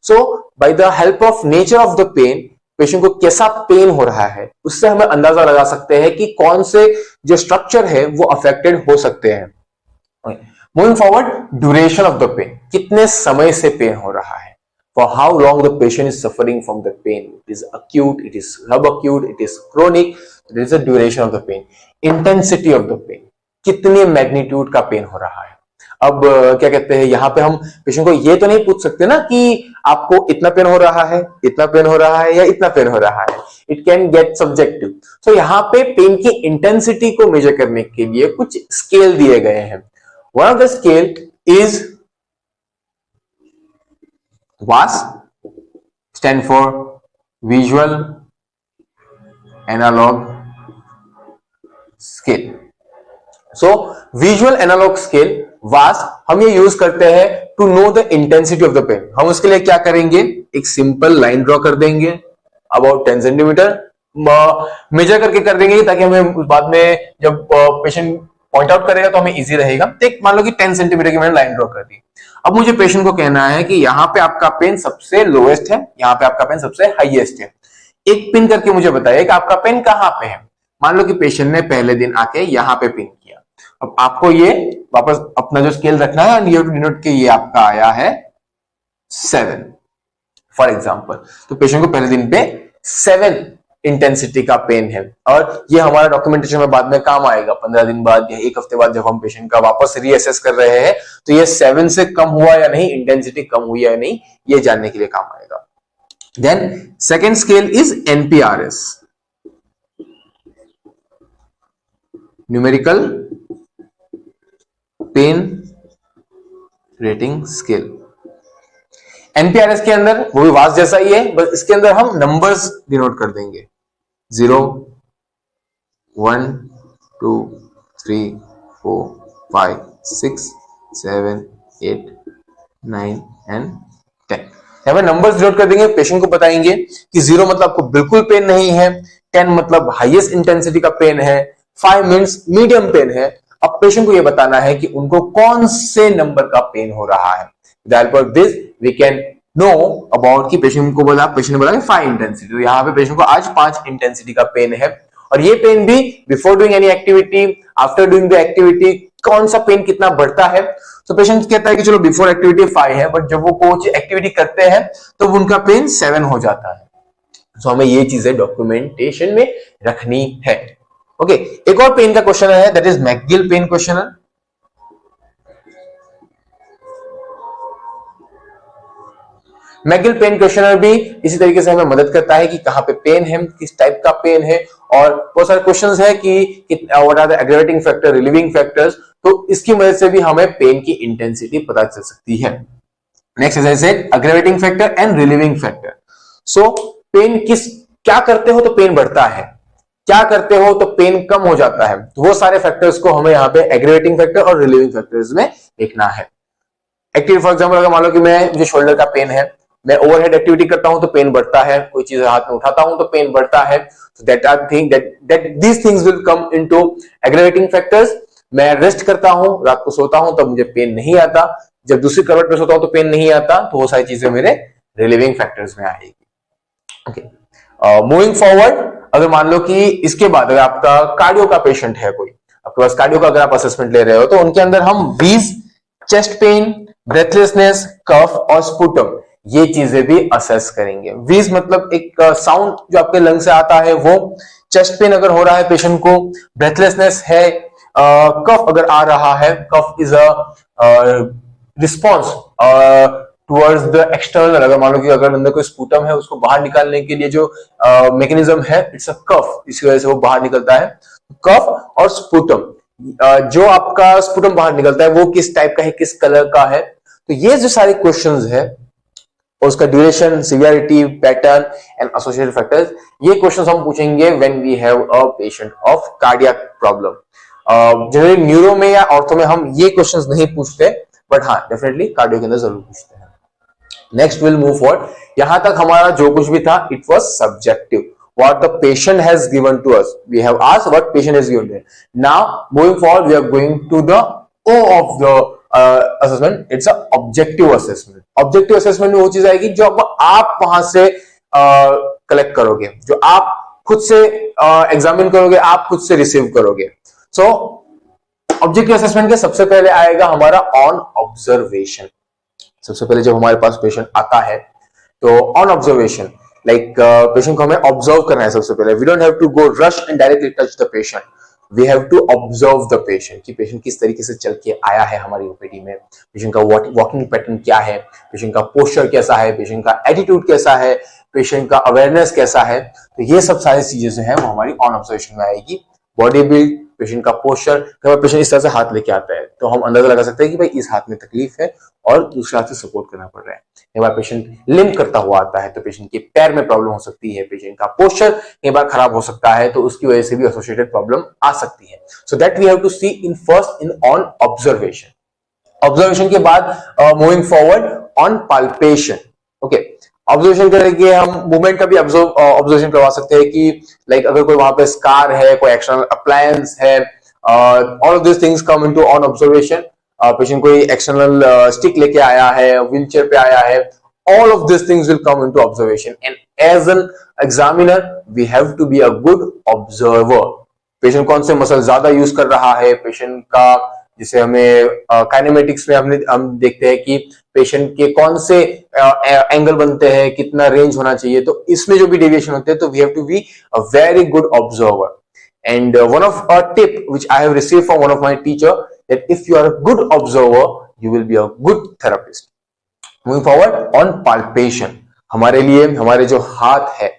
So by the help of nature of the pain, patient को कैसा पेन हो रहा है, उससे हमें अंदाजा लगा सकते हैं कि कौन से जो स्ट्रक्चर है वो अफेक्टेड हो सकते हैं. Moving forward, duration of the pain, कितने समय से पेन हो रहा है. For how long the patient is suffering from the pain. It is acute, it is subacute, it is chronic. There is a duration of the pain. Intensity of the pain. कितने magnitude का pen हो रहा है. अब क्या कहते हैं, यहाँ पे हम पेशेंट को ये तो नहीं पूछ सकते ना कि आपको इतना पेन हो रहा है, इतना पेन हो रहा है, या इतना पेन हो रहा है. It can get subjective. So यहाँ पे पेन की इंटेंसिटी को मेजर करने के लिए कुछ स्केल दिए गए हैं. One of the scale is VAS, stand for Visual Analog Scale. So Visual Analog Scale VAS हम ये यूज करते हैं to know the intensity of the pain. हम उसके लिए क्या करेंगे, एक सिंपल लाइन ड्रॉ कर देंगे अबाउट 10 सेंटीमीटर, मेजर करके कर देंगे ताकि हमें बाद में जब पेशेंट पॉइंट आउट करेगा तो हमें इजी रहेगा. तो मान लो कि 10 सेंटीमीटर की मैंने लाइन ड्रॉ कर दी. अब मुझे पेशेंट को कहना है कि यहाँ पे आपका पेन सबसे लोएस्ट है, यहाँ पे आपका पेन सबसे हाईएस्ट है. एक पिन करके मुझे बताइए कि आपका पेन कहाँ पे है. मान लो कि पेशेंट ने पहले दिन आके यहाँ पे पिन किया. अब आपको ये वापस अपना जो स्केल रखना है and you have to denote कि ये आपका आया है 7 फॉर एग्जांपल. तो पेशेंट को पहले दिन पे 7 इंटेंसिटी का पेन है, और ये हमारा डॉक्यूमेंटेशन में बाद में काम आएगा. 15 दिन बाद या एक हफ्ते बाद जब हम पेशेंट का वापस रीअसेस कर रहे हैं तो ये 7 से कम हुआ या नहीं, इंटेंसिटी कम हुई या नहीं, ये जानने के लिए काम आएगा. Then second scale is NPRS, numerical pain rating scale. NPRS के अंदर वो भी वास जैसा ही है, बस इसके अंदर हम नंबर्स डिनोट कर देंगे. 0, 1, 2, 3, 4, 5, 6, 7, 8, 9 एंड 10. यहाँ पे नंबर्स डिनोट कर देंगे. पेशेंट को बताएंगे कि 0 मतलब आपको बिल्कुल पेन नहीं है, 10 मतलब हाईएस्ट इंटेंसिटी का पेन है, 5 मीन्स मीडियम पेन है, अप अब पेशेंट को ये बताना है कि उनको कौन से नंबर का पेन हो रहा है। This we can know about कि पेशेंट ने बोला 5 इंटेंसिटी, तो यहाँ पे पेशेंट को आज 5 इंटेंसिटी का पेन है। और ये पेन भी before doing any activity, after doing the activity, कौन सा पेन कितना बढ़ता है। तो पेशेंट कहता है कि चलो बिफोर एक्टिविटी 5 है, बट जब वो कोच एक्टिविटी करते हैं तो उनका पेन 7 हो जाता है। तो हमें ये चीजें डॉक्यूमेंटेशन में रखनी है। ओके, एक और पेन का क्वेश्चन है, that is McGill pain question. McGill pain questionnaire भी इसी तरीके से हमें मदद करता है कि कहां पे पेन है, किस टाइप का पेन है, और बहुत सारे क्वेश्चंस है कि what are the aggravating factor, relieving factors, तो इसकी मदद से भी हमें पेन की इंटेंसिटी पता चल सकती है। Next as I said, aggravating factor and relieving factor. So pain क्या करते हो तो पेन बढ़ता है, क्या करते हो तो पेन कम हो जाता है, तो वो सारे फैक्टर्स को हमें यहाँ पे एग्रेवेटिंग फैक्टर और रिलीविंग फैक्टर्स में देखना है। एक्टिविटी फॉर एग्जाम्पल, अगर मान लो कि मुझे शोल्डर का पेन है, मैं ओवरहेड एक्टिविटी करता हूं तो पेन बढ़ता है, कोई चीज हाथ में उठाता हूं तो पेन बढ़ता है, these things will come into aggravating factors. मैं रेस्ट करता हूं, रात को सोता हूं तब मुझे पेन नहीं आता, जब दूसरी करवट पे सोता हूं तो पेन नहीं आता, तो वो सारी चीजें मेरे रिलीविंग फैक्टर्स में आएगी। ओके, मूविंग फॉरवर्ड, अगर मान लो कि इसके बाद अगर आपका कार्डियो का पेशेंट है, कोई आपके पास कार्डियो का अगर आप असेसमेंट ले रहे हो, तो उनके अंदर हम व्हीज, चेस्ट पेन, ब्रेथलेसनेस, कफ और स्पुटम, ये चीजें भी असेस करेंगे। व्हीज मतलब एक साउंड जो आपके लंग से आता है वो, चेस्ट पेन अगर हो रहा है पेशेंट को, ब्रेथलेसनेस है, कफ अगर आ रहा है, cough is a response towards the external, अगर मान लो कि अगर अंदर कोई स्पुटम है उसको बाहर निकालने के लिए जो मैकेनिज्म है, इट्स अ कफ, इसकी वजह से वो बाहर निकलता है। कफ और स्पुटम, जो आपका स्पुटम बाहर निकलता है वो किस टाइप का है, किस कलर का है, तो ये जो सारे क्वेश्चंस है, और उसका duration, severity, pattern and associated factors, ये क्वेश्चंस हम पूछेंगे when we have a patient of cardiac problem. Generally neuro में या ऑर्थो में हम ये क्वेश्चंस नहीं पूछते, बट हाँ डेफिनेटली कार्डियो के अंदर जरूर पूछते हैं। नेक्स्ट विल मूव फॉरवर्ड, यहां तक हमारा जो कुछ भी था it was subjective, what the patient has given to us, we have asked what patient has given to us. Now moving forward we are going to the O of the assessment, it's a objective assessment. Objective assessment में वो चीज आएगी जो आप वहां से collect करोगे, जो आप खुद से एग्जामिन करोगे, आप खुद से रिसीव करोगे। सो ऑब्जेक्टिव असेसमेंट के सबसे पहले आएगा हमारा ऑन ऑब्जर्वेशन। सबसे पहले जब हमारे पास पेशेंट आता है तो ऑन ऑब्जर्वेशन, लाइक पेशेंट को हमें ऑब्जर्व करना है सबसे पहले। We don't have to go rush and directly touch the patient, we have to observe the patient कि पेशेंट किस तरीके से चल के आया है हमारी ओपीडी में, पेशेंट का वॉकिंग पैटर्न क्या है, पेशेंट का पोस्चर कैसा है, पेशेंट का एटीट्यूड कैसा है, पेशेंट का अवेयरनेस कैसा है। तो ये सब सारी चीजें जो है वो हमारी ऑन ऑब्जर्वेशन में आएगी। बॉडी बिल्ड, पेशेंट का पोस्चर, कई बार पेशेंट इस तरह से हाथ लेके आता है तो हम अंदाजा लगा सकते हैं कि भाई इस हाथ में तकलीफ है और दूसरे हाथ से सपोर्ट करना पड़ रहा है। कई बार पेशेंट लिम्प करता हुआ आता है तो पेशेंट के पैर में प्रॉब्लम हो सकती है, पेशेंट का पोस्चर कई बार खराब हो सकता है तो उसकी वजह से भी एसोसिएटेड प्रॉब्लम आ सकती है। So that we have to see in first in on observation. Observation के बाद moving forward on palpation. Okay, observation करके हम मूवमेंट का भी ऑब्जर्वेशन करवा सकते हैं कि लाइक अगर कोई वहां पे स्कार है, कोई एक्सटर्नल अप्लायंस है, all of this things come into on observation. Patient कोई एक्सटर्नल स्टिक लेके आया है, व्हीलचेयर पे आया है, all of these things will come into observation, and as an examiner we have to be a good observer. Patient कौन से muscle ज्यादा यूज कर रहा है, पेशेंट का जिसे हमें काइनेमेटिक्स में हम देखते हैं कि पेशेंट के कौन से एंगल बनते हैं, कितना रेंज होना चाहिए, तो इसमें जो भी डेविएशन होते हैं तो we have to be a very good observer. And one of a tip which I have received from one of my teacher, that if you are a good observer, you will be a good therapist. Moving forward on palpation, हमारे लिए हमारे जो हाथ है,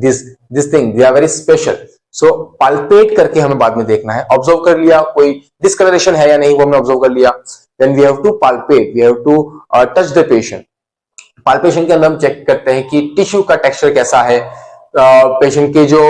this thing they are very special. So palpate करके हमें बाद में देखना है। ऑब्जर्व कर लिया, कोई डिस्कलरेशन है या नहीं वो हमने ऑब्जर्व कर लिया, then we have to palpate, we have to touch the patient. Palpation के अंदर हम चेक करते हैं कि टिश्यू का टेक्सचर कैसा है, पेशेंट के जो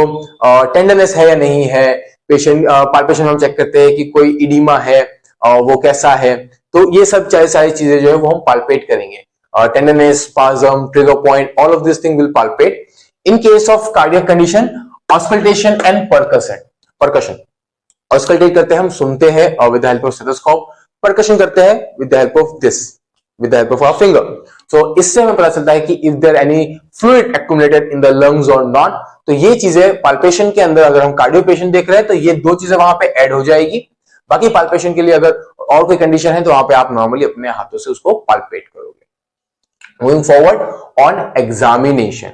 टेंडरनेस है या नहीं है, पेशेंट पाल्पेशन में हम चेक करते हैं कि कोई इडीमा है वो कैसा है। तो ये सब सारी चीजें जो है वो हम पाल्पेट करेंगे। Tenderness, spasm, trigger point, all of this thing will palpate. In case of cardiac condition, auscultation and percussion. Auscultate करते हैं, हम सुनते हैं with the help of stethoscope, percussion करते हैं with the help of this, with the help of our finger. So इससे हमें पता चलता है कि if there any fluid accumulated in the lungs or not. तो ये चीजें पाल्पेशन के अंदर, अगर हम कार्डियो पेशेंट देख रहे हैं तो ये दो चीजें वहां पे ऐड हो जाएगी। बाकी पाल्पेशन के लिए अगर और कोई कंडीशन है तो वहां पे आप नॉर्मली अपने हाथों से उसको पाल्पेट करोगे। Moving forward on examination,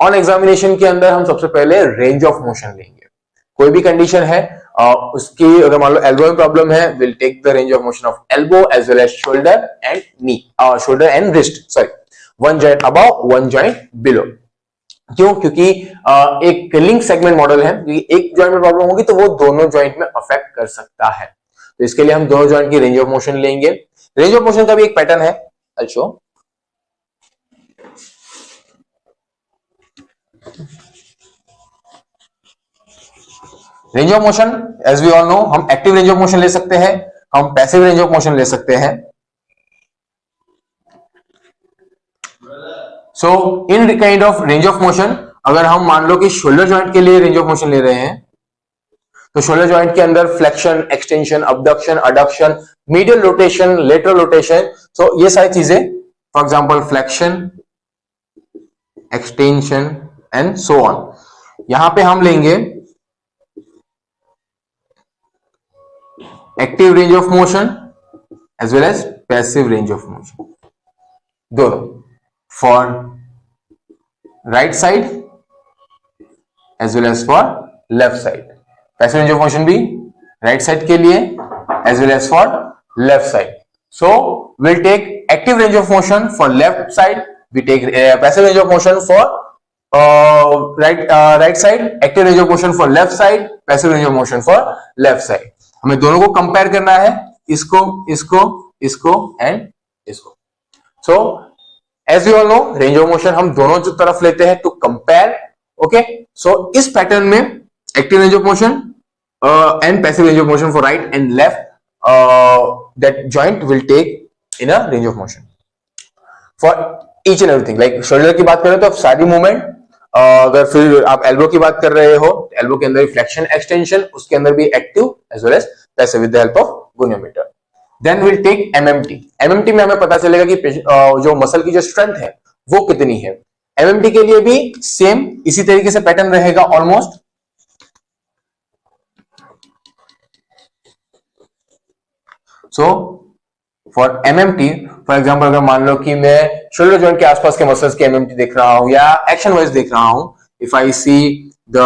on examination के अंदर हम सबसे पहले रेंज ऑफ मोशन लेंगे। कोई भी कंडीशन है उसकी, अगर मान लो एल्बो में प्रॉब्लम है, will take the range of motion of elbow as well as shoulder and knee, shoulder and wrist, sorry, one joint above, one joint below. क्यों? क्योंकि एक लिंक सेगमेंट मॉडल है, एक जॉइंट में प्रॉब्लम होगी तो वो दोनों जॉइंट में अफेक्ट कर सकता है। तो इसके लिए हम दोनों जॉइंट की रेंज ऑफ मोशन लेंगे। रेंज ऑफ मोशन का भी एक पैटर्न है, अच्छा range of motion as we all know, हम एक्टिव रेंज ऑफ मोशन ले सकते हैं, हम पैसिव रेंज ऑफ मोशन ले सकते हैं। So in kind of range of motion, अगर हम मान लो कि शोल्डर जॉइंट के लिए रेंज ऑफ मोशन ले रहे हैं, तो शोल्डर जॉइंट के अंदर flexion, extension, abduction, adduction, medial rotation, lateral rotation, so ये सारी चीजें, for example flexion, extension and so on, यहां पे हम लेंगे active range of motion as well as passive range of motion, दोनों for right side as well as for left side. Passive range of motion भी right side के लिए as well as for left side. So will take active range of motion for left side, we take passive range of motion for right side, active range of motion for left side, passive range of motion for left side. हमें दोनों को compare करना है, इसको, इसको, इसको and इसको। So as you all know, range of motion हम दोनों जो तरफ लेते हैं टू कंपेयर। ओके, सो इस पैटर्न में active range of motion and passive range of motion for right and left, that joint will take in a range of motion for each and everything. Like shoulder की बात करें तो सारी movement, अगर फिर आप एल्बो की बात कर रहे हो, एल्बो के अंदर फ्लेक्शन, एक्सटेंशन, उसके अंदर भी active as well as passive with the help of goniometer. Then will take MMT. MMT में हमें पता चलेगा कि जो मसल की जो स्ट्रेंथ है वो कितनी है। एमएमटी के लिए भी सेम इसी तरीके से पैटर्न रहेगा almost. So for MMT, for example अगर मान लो कि मैं शोल्डर जॉइंट के आसपास के मसल्स के एमएमटी देख रहा हूं या एक्शन वाइज देख रहा हूं, if I see the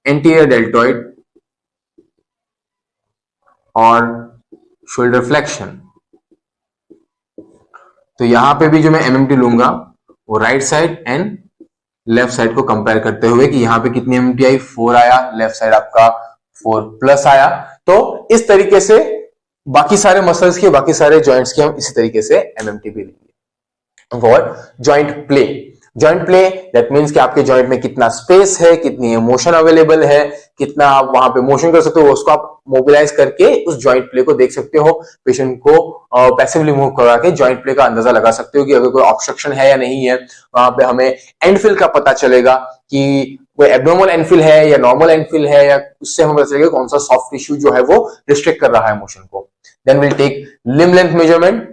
anterior deltoid और शोल्डर फ्लेक्शन, तो यहां पे भी जो मैं एमएमटी लूंगा वो right side and left side को कंपेयर करते हुए कि यहां पे कितनी एमएमटी आई, 4 आया, लेफ्ट साइड आपका 4 प्लस आया। तो इस तरीके से बाकी सारे मसल्स के, बाकी सारे जॉइंट्स के हम इसी तरीके से एमएमटी भी लेंगे। For joint play, joint play that means कि आपके जॉइंट में कितना स्पेस है, कितनी मोशन अवेलेबल है, कितना आप वहां पे मोशन कर सकते हो, उसको आप मोबिलाइज करके उस जॉइंट प्ले को देख सकते हो। पेशेंट को पैसिवली मूव करा के जॉइंट प्ले का अंदाजा लगा सकते हो कि अगर कोई ऑब्स्ट्रक्शन है या नहीं है। वहां पे हमें एंडफिल का पता चलेगा कि कोई एब्नॉर्मल एंडफिल है या नॉर्मल एंडफिल है, या उससे हमें पता चलेगा कौन सा सॉफ्ट टिश्यू जो है वो रिस्ट्रिक्ट कर रहा है मोशन को। Then will take limb length measurement,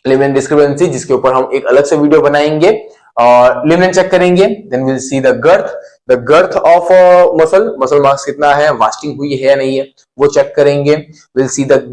limb length discrepancy, जिसके ऊपर हम एक अलग से वीडियो बनाएंगे और लिम्ब लेंथ चेक करेंगे। Then will see the girth of muscle, muscle mass कितना है, वास्टिंग हुई है या नहीं है वो चेक करेंगे। विल सी द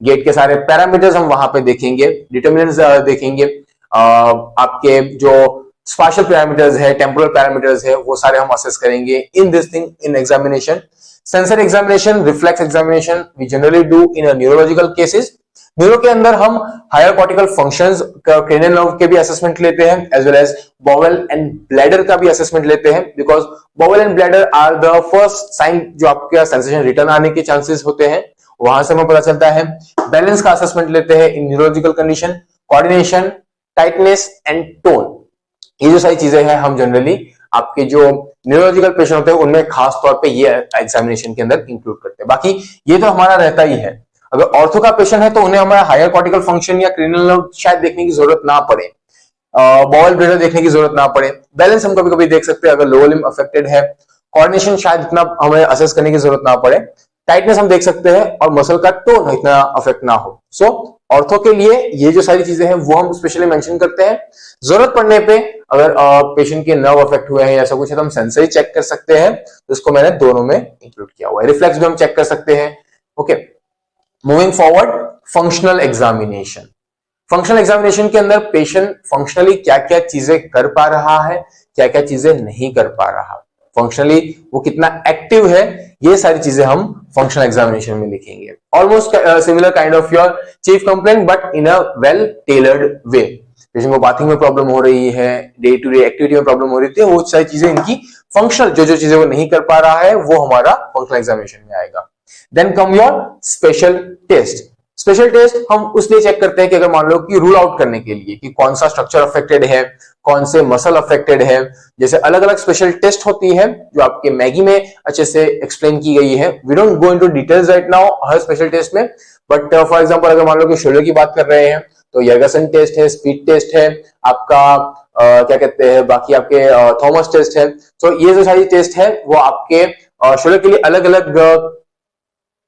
गेट के सारे पैरामीटर्स हम वहां पे देखेंगे, डिटरमिनेंट्स देखेंगे, आपके जो स्पाशियल पैरामीटर्स है, टेम्पोरल पैरामीटर्स है, वो सारे हम असेस करेंगे in this thing in examination. Sensor examination, reflex examination we generally do in neurological cases. Neuro के अंदर हम higher cortical functions, cranial nerve के भी असेसमेंट लेते हैं, as well as bowel and bladder का भी असेसमेंट लेते हैं, because bowel and bladder are the first sign जो आपके सेंसेशन रिटर्न आने के चांसेस होते हैं, वहां से हमें पता चलता है। बैलेंस का असेसमेंट लेते हैं in neurological condition, coordination, tightness and tone, ये जो सारी चीजें हैं हम जनरली आपके जो न्यूरोलॉजिकल पेशेंट होते हैं उनमें खास तौर पे ये एग्जामिनेशन के अंदर इंक्लूड करते हैं। बाकी ये तो हमारा रहता ही है। अगर ऑर्थो का पेशेंट है तो उन्हें हमारा हायर कॉर्टिकल फंक्शन या क्रेनियल नर्व शायद देखने की जरूरत ना पड़े, बॉवेल ब्लैडर देखने की जरूरत ना पड़े, बैलेंस हम कभी कभी देख सकते हैं अगर लोअर लिम्ब अफेक्टेड है, कोऑर्डिनेशन शायद इतना हमें असेस करने की जरूरत ना पड़े। टाइटनेस हम देख सकते हैं और मसल का टोन इतना अफेक्ट ना हो। सो ऑर्थो के लिए ये जो सारी चीजें हैं वो हम स्पेशली मेंशन करते हैं। जरूरत पड़ने पे अगर पेशेंट के नर्व अफेक्ट हुए हैं ऐसा कुछ है तो हम सेंसरी चेक कर सकते हैं, तो इसको मैंने दोनों में इंक्लूड किया हुआ है। रिफ्लेक्स भी हम चेक कर सकते हैं। Okay, moving forward, functional examination. Functional examination के अंदर पेशेंट फंक्शनली क्या क्या चीजें कर पा रहा है, क्या क्या चीजें नहीं कर पा रहा, फंक्शनली वो कितना एक्टिव है, ये सारी चीजें हम फंक्शनल एग्जामिनेशन में लिखेंगे। Almost similar kind of your chief complaint but in a well tailored way. Patient को बाथिंग में प्रॉब्लम हो रही है, डे टू डे एक्टिविटी में प्रॉब्लम हो रही थी, वो सारी चीजें इनकी फंक्शनल जो जो चीजें वो नहीं कर पा रहा है वो हमारा फंक्शनल एग्जामिनेशन में आएगा। Then come your special test. Special test हम उसलिए चेक करते हैं कि अगर मान लो कि रूल आउट करने के लिए कि कौन सा स्ट्रक्चर अफेक्टेड है, कौन से मसल अफेक्टेड है, जैसे अलग अलग स्पेशल टेस्ट होती है जो आपके मैगी में अच्छे से एक्सप्लेन की गई है। We don't go into details right now हर स्पेशल टेस्ट में, बट फॉर एग्जांपल अगर मान लो कि शोल्डर की बात कर रहे हैं तो यर्गसन टेस्ट है, स्पीड टेस्ट है, आपका क्या कहते हैं बाकी आपके थॉमस टेस्ट है। तो ये जो सारी टेस्ट है वो आपके शोल्डर के लिए अलग अलग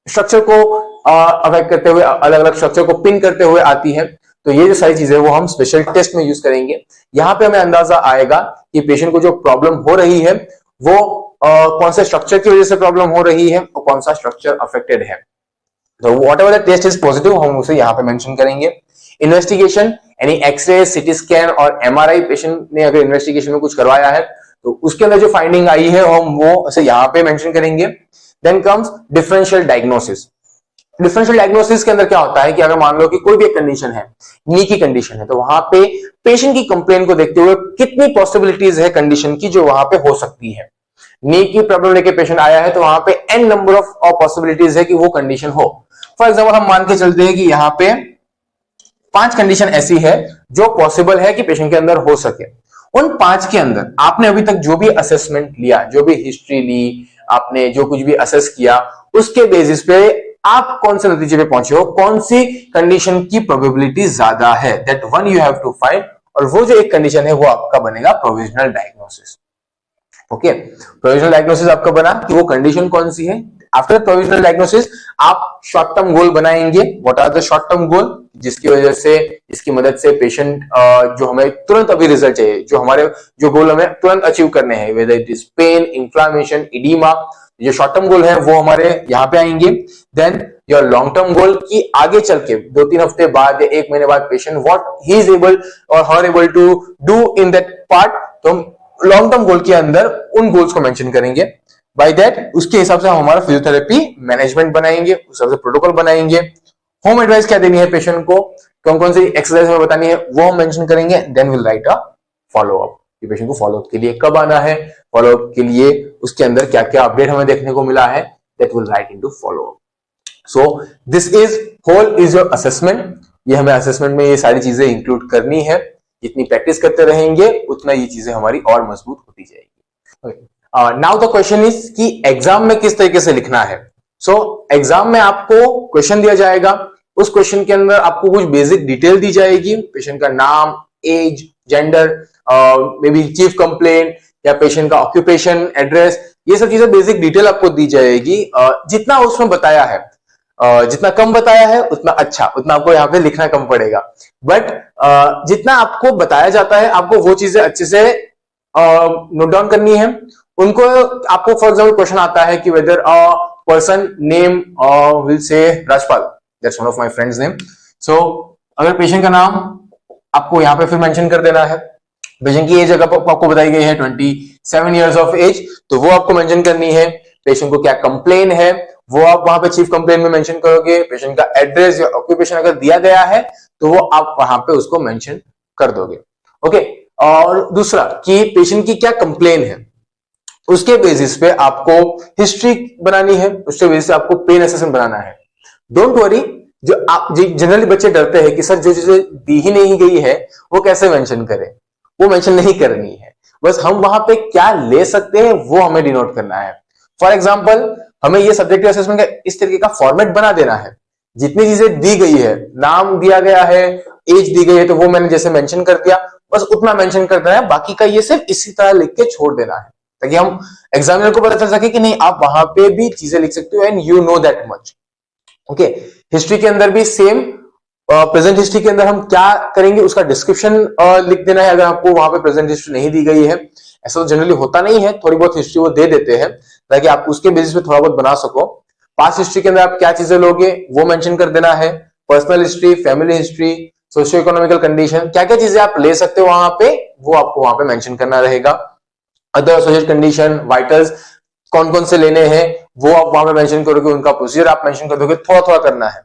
स्ट्रक्चर को अफेक्ट करते हुए, अलग अलग स्ट्रक्चर को पिन करते हुए आती है। तो ये जो सारी चीजें वो हम स्पेशल टेस्ट में यूज करेंगे। यहां पे हमें अंदाजा आएगा कि पेशेंट को जो प्रॉब्लम हो रही है वो कौन से स्ट्रक्चर की वजह से प्रॉब्लम हो रही है और कौन सा स्ट्रक्चर अफेक्टेड है। तो whatever the test is positive हम उसे यहाँ पे मेंशन करेंगे। इन्वेस्टिगेशन यानी एक्सरे, सीटी स्कैन और एमआरआई, पेशेंट ने अगर इन्वेस्टिगेशन में कुछ करवाया है तो उसके अंदर जो फाइंडिंग आई है हम वो उसे यहाँ पे मेंशन करेंगे। Then comes differential diagnosis. Differential diagnosis के अंदर क्या होता है कि अगर मान लो कि कोई भी एक कंडीशन है, नी की कंडीशन है, तो वहां पे पेशेंट की कंप्लेन को देखते हुए कितनी पॉसिबिलिटीज है कंडीशन की जो वहां पे हो सकती है। नी की प्रॉब्लम लेके पेशेंट आया है तो वहां पे एन नंबर ऑफ पॉसिबिलिटीज है कि वो कंडीशन हो। फॉर एग्जाम्पल हम मान के चलते हैं कि यहाँ पे 5 कंडीशन ऐसी है जो पॉसिबल है कि पेशेंट के अंदर हो सके। उन 5 के अंदर आपने अभी तक जो भी असेसमेंट लिया, जो भी हिस्ट्री ली, आपने जो कुछ भी असेस किया, उसके बेसिस पे आप कौन से नतीजे पे पहुंचे हो, कौन सी कंडीशन की प्रोबेबिलिटी ज्यादा है, that one you have to find. और वो जो एक कंडीशन है वो आपका बनेगा provisional diagnosis. Okay, provisional diagnosis आपका बना कि वो कंडीशन कौन सी है। आफ्टर प्रोविजनल डायग्नोसिस आप शॉर्ट टर्म गोल बनाएंगे। What are the short term goal, जिसकी वजह से, इसकी मदद से पेशेंट जो हमें तुरंत अभी रिजल्ट चाहिए, जो हमारे जो गोल हमें तुरंत अचीव करने हैं, whether it is pain, inflammation, edema, जो शॉर्ट टर्म गोल है वो हमारे यहाँ पे आएंगे। Then your long term goal की आगे चल के 2-3 हफ्ते बाद या 1 महीने बाद patient what he is able or her able to do in that part, तो हम लॉन्ग टर्म गोल के अंदर उन गोल्स को मेंशन करेंगे। बाय दैट उसके हिसाब से हम हमारा फिजियोथेरेपी मैनेजमेंट बनाएंगे, उस हिसाब से प्रोटोकॉल बनाएंगे। होम एडवाइस क्या देनी है पेशेंट को, कौन कौन सी एक्सरसाइज हमें बतानी है वो हम मेंशन करेंगे। Then will write a follow up, कि पेशेंट को फॉलो अप के लिए कब आना है, फॉलो अप के लिए उसके अंदर क्या क्या अपडेट हमें देखने को मिला है, that will write into follow up. So this is whole is your assessment. ये हमें असेसमेंट में ये सारी चीजें इंक्लूड करनी है। जितनी प्रैक्टिस करते रहेंगे उतना ये चीजें हमारी और मजबूत होती जाएगी। नाउ द क्वेश्चन इज कि एग्जाम में किस तरीके से लिखना है। सो एग्जाम में आपको क्वेश्चन दिया जाएगा, उस क्वेश्चन के अंदर आपको कुछ बेसिक डिटेल दी जाएगी, पेशेंट का नाम, age, gender, may be chief complaint या पेशेंट का ऑक्यूपेशन, एड्रेस, ये सब चीजें बेसिक डिटेल आपको दी जाएगी। जितना उसमें बताया है, जितना कम बताया है उतना अच्छा, उतना आपको यहाँ पे लिखना कम पड़ेगा। बट जितना आपको बताया जाता है आपको वो चीजें अच्छे से नोट डाउन करनी है। उनको आपको फॉर एग्जाम्पल क्वेश्चन आता है कि whether a person name will say Rajpal, that's one of my friends name. So अगर पेशेंट का नाम आपको यहाँ पे फिर मेंशन कर देना है, पेशेंट की एज अगर आपको बताई गई है 27 इयर्स ऑफ एज, तो वो आपको मेंशन करनी है। पेशेंट को क्या कंप्लेन है वो आप वहां पे चीफ कंप्लेन में मेंशन करोगे। पेशेंट का एड्रेस या ऑक्यूपेशन अगर दिया गया है तो वो आप वहां पे उसको मेंशन कर दोगे। ओके, और दूसरा कि पेशेंट की क्या कंप्लेन है, उसके बेसिस पे आपको हिस्ट्री बनानी है, उसके बेसिस पे आपको पेन असेसमेंट बनाना है। डोंट वरी, जो आप जनरली बच्चे डरते हैं कि सर जो चीजें दी ही नहीं गई है वो कैसे मेंशन करें, वो मेंशन नहीं करनी है। बस हम वहां पे क्या ले सकते हैं वो हमें डिनोट करना है। फॉर एग्जाम्पल हमें ये सब्जेक्टिव असेसमेंट का इस तरीके का फॉर्मेट बना देना है, जितनी चीजें दी गई है, नाम दिया गया है, एज दी गई है, तो वो मैंने जैसे मेंशन कर दिया, बस उतना मेंशन कर देना है, बाकी का ये सिर्फ इसी तरह लिख के छोड़ देना है। ताकि हम एग्जामिनर को पता चल सके कि नहीं आप वहां पे भी चीजें लिख सकते हो and you know that much. Okay, history के अंदर भी सेम, प्रेजेंट हिस्ट्री के अंदर हम क्या करेंगे उसका डिस्क्रिप्शन लिख देना है अगर आपको वहां पे प्रेजेंट हिस्ट्री नहीं दी गई है। ऐसा तो जनरली होता नहीं है, थोड़ी बहुत हिस्ट्री वो दे देते हैं ताकि आप उसके बेसिस पे थोड़ा बहुत बना सको। पास्ट हिस्ट्री के अंदर आप क्या चीजें लोगे वो मेंशन कर देना है, personal history, family history, socio economical condition, क्या क्या चीजें आप ले सकते हो वहां पे वो आपको वहां पे मेंशन करना रहेगा। अदर सोशल कंडीशन, वाइटल्स कौन कौन से लेने हैं वो आप वहां पे मेंशन करोगे, उनका प्रोसीजर आप मेंशन कर दोगे, थोड़ा थोड़ा करना है।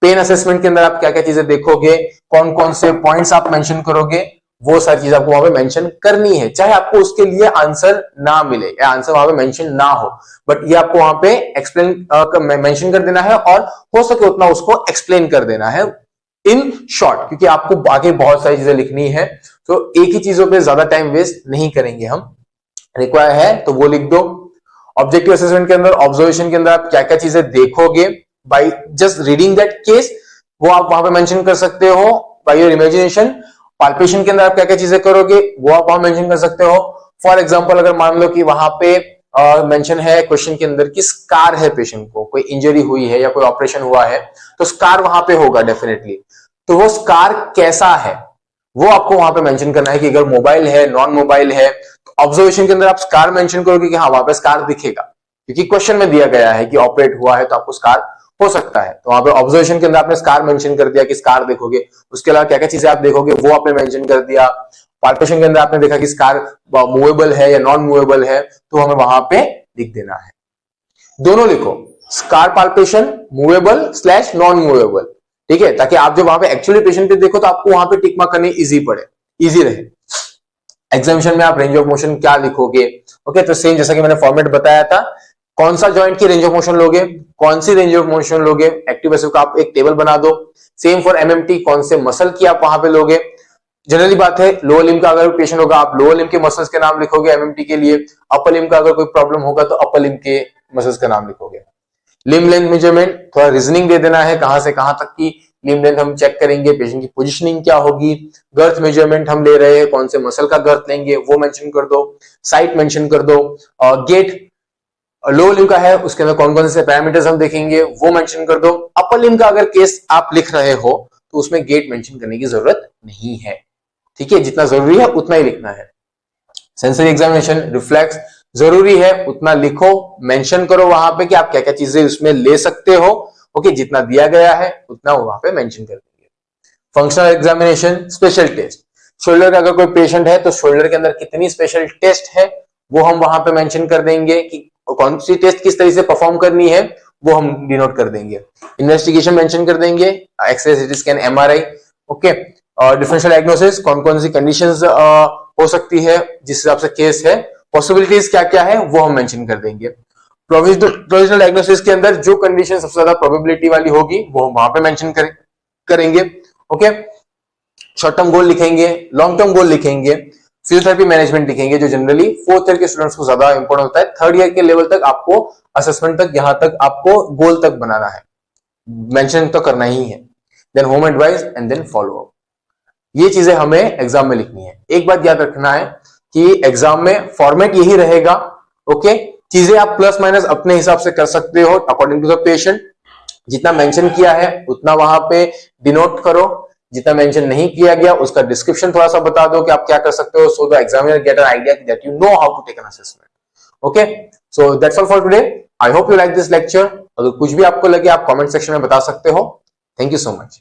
पेन असेसमेंट के अंदर आप क्या क्या चीजें देखोगे, कौन कौन से पॉइंट्स आप मेंशन करोगे, वो सारी चीज आपको वहां पे मेंशन करनी है, चाहे आपको उसके लिए आंसर ना मिले या आंसर वहां पे मेंशन ना हो, बट ये आपको वहां पे एक्सप्लेन मेंशन कर देना है और हो सके उतना उसको एक्सप्लेन कर देना है इन शॉर्ट, क्योंकि आपको आगे बहुत सारी चीजें लिखनी है, तो एक ही चीजों पे ज्यादा टाइम वेस्ट नहीं करेंगे हम। रिक्वायर है तो वो लिख दो। ऑब्जेक्टिव असेसमेंट के अंदर, ऑब्जर्वेशन के अंदर आप क्या क्या चीजें देखोगे by just reading that case, वो आप वहां पे मेंशन कर सकते हो बाय योर इमेजिनेशन। पाल्पेशन के अंदर आप क्या क्या चीजें करोगे वो आप वहां मेंशन कर सकते हो। फॉर एग्जांपल अगर मान लो कि वहां पे मेंशन है क्वेश्चन के अंदर कि स्कार है पेशेंट को, कोई इंजरी हुई है या कोई ऑपरेशन हुआ है, तो स्कार वहां पे होगा डेफिनेटली, तो वो स्कार कैसा है वो आपको वहां पे मेंशन करना है कि अगर मोबाइल है, नॉन मोबाइल है। तो ऑब्जर्वेशन के अंदर आप स्कार मेंशन करोगे कि हाँ वहां पे स्कार दिखेगा, क्योंकि क्वेश्चन में दिया गया है कि ऑपरेट हुआ है तो आपको स्कार हो सकता है, तो वहां पे ऑब्जर्वेशन के अंदर आपने स्कार मेंशन कर दिया कि स्कार देखोगे। उसके अलावा क्या क्या चीजें आप देखोगे वो आपने मेंशन कर दिया। पाल्पेशन के अंदर आपने देखा कि स्कार मूवेबल है या नॉन मूवेबल है, तो हमें वहां पे लिख देना है। दोनों लिखो, scar palpation, movable slash non movable, ठीक है, ताकि आप जब वहां पे एक्चुअली पेशेंट पे देखो तो आपको वहां पे टिक मार्क करने इजी पड़े, इजी रहे। एग्जामिनेशन में आप रेंज ऑफ मोशन क्या लिखोगे, ओके, तो सेम जैसा कि मैंने फॉर्मेट बताया था, कौन सा जॉइंट की रेंज ऑफ मोशन लोगे, कौन सी रेंज ऑफ मोशन लोगे, एक्टिव पैसिव का आप एक टेबल बना दो। सेम फॉर एमएमटी, कौन से मसल की आप वहां पे लोगे। जनरली बात है लोअर लिम्ब का अगर पेशेंट होगा आप लोअर लिम्ब के मसल्स के नाम लिखोगे एमएमटी के लिए, अपर लिम्ब का अगर कोई प्रॉब्लम होगा तो अपर लिम्ब के मसल्स का नाम लिखोगे। लिम्ब लेंथ मेजरमेंट, थोड़ा रीजनिंग दे देना है कहां से कहां तक की लिम्ब लेंथ हम चेक करेंगे, पेशेंट की पोजीशनिंग क्या होगी। गर्थ मेजरमेंट हम ले रहे हैं, कौन से मसल का गर्थ लेंगे वो मेंशन कर दो। साइट मेंशन कर दो। और गेट लोअर लिम्ब का है उसके अंदर कौन कौन से पैरामीटर्स हम देखेंगे वो मेंशन कर दो। अपर लिम्ब का अगर केस आप लिख रहे हो तो उसमें गेट मेंशन करने की जरूरत नहीं है, ठीक है, जितना जरूरी है उतना ही लिखना है। सेंसरी एग्जामिनेशन, रिफ्लेक्स जरूरी है उतना लिखो, मेंशन करो वहां पे कि आप क्या क्या चीजें उसमें ले सकते हो, ओके, जितना दिया गया है उतना वहां पे मेंशन कर देंगे। Functional examination, special test, shoulder का अगर कोई पेशेंट है तो शोल्डर के अंदर कितनी स्पेशल टेस्ट है वो हम वहां पे मेंशन कर देंगे कि कौन सी टेस्ट किस तरीके से परफॉर्म करनी है वो हम डिनोट कर देंगे। इन्वेस्टिगेशन मेंशन कर देंगे, x-ray, CT scan, MRI, okay. और डिफरेंशियल डायग्नोसिस, कौन कौन सी कंडीशंस हो सकती है जिस हिसाब से केस है, पॉसिबिलिटीज क्या क्या है वो हम मेंशन कर देंगे। प्रोविजनल डायग्नोसिस के अंदर जो कंडीशन सबसे ज्यादा प्रोबेबिलिटी वाली होगी वो हम वहां पे मेंशन करेंगे, ओके। शॉर्ट टर्म गोल लिखेंगे, लॉन्ग टर्म गोल लिखेंगे, फिजियोथेरेपी मैनेजमेंट लिखेंगे जो जनरली फोर्थ ईयर के स्टूडेंट्स को ज्यादा इंपॉर्टेंट होता है। थर्ड ईयर के लेवल तक आपको असेसमेंट तक यहां तक आपको गोल तक बनाना है, मेंशन तो करना ही है। Then home advice and then follow up, ये चीजें हमें एग्जाम में लिखनी है। एक बात याद रखना है कि एग्जाम में फॉर्मेट यही रहेगा, ओके। चीजें आप प्लस माइनस अपने हिसाब से कर सकते हो अकॉर्डिंग टू द पेशेंट, जितना मेंशन किया है उतना वहां पे डिनोट करो, जितना मेंशन नहीं किया गया उसका डिस्क्रिप्शन थोड़ा सा बता दो कि आप क्या कर सकते हो, so the examiner get an idea that you know how to take an assessment, okay. So that's all for today, I hope you like this lecture. अगर कुछ भी आपको लगे आप कमेंट सेक्शन में बता सकते हो। Thank you so much.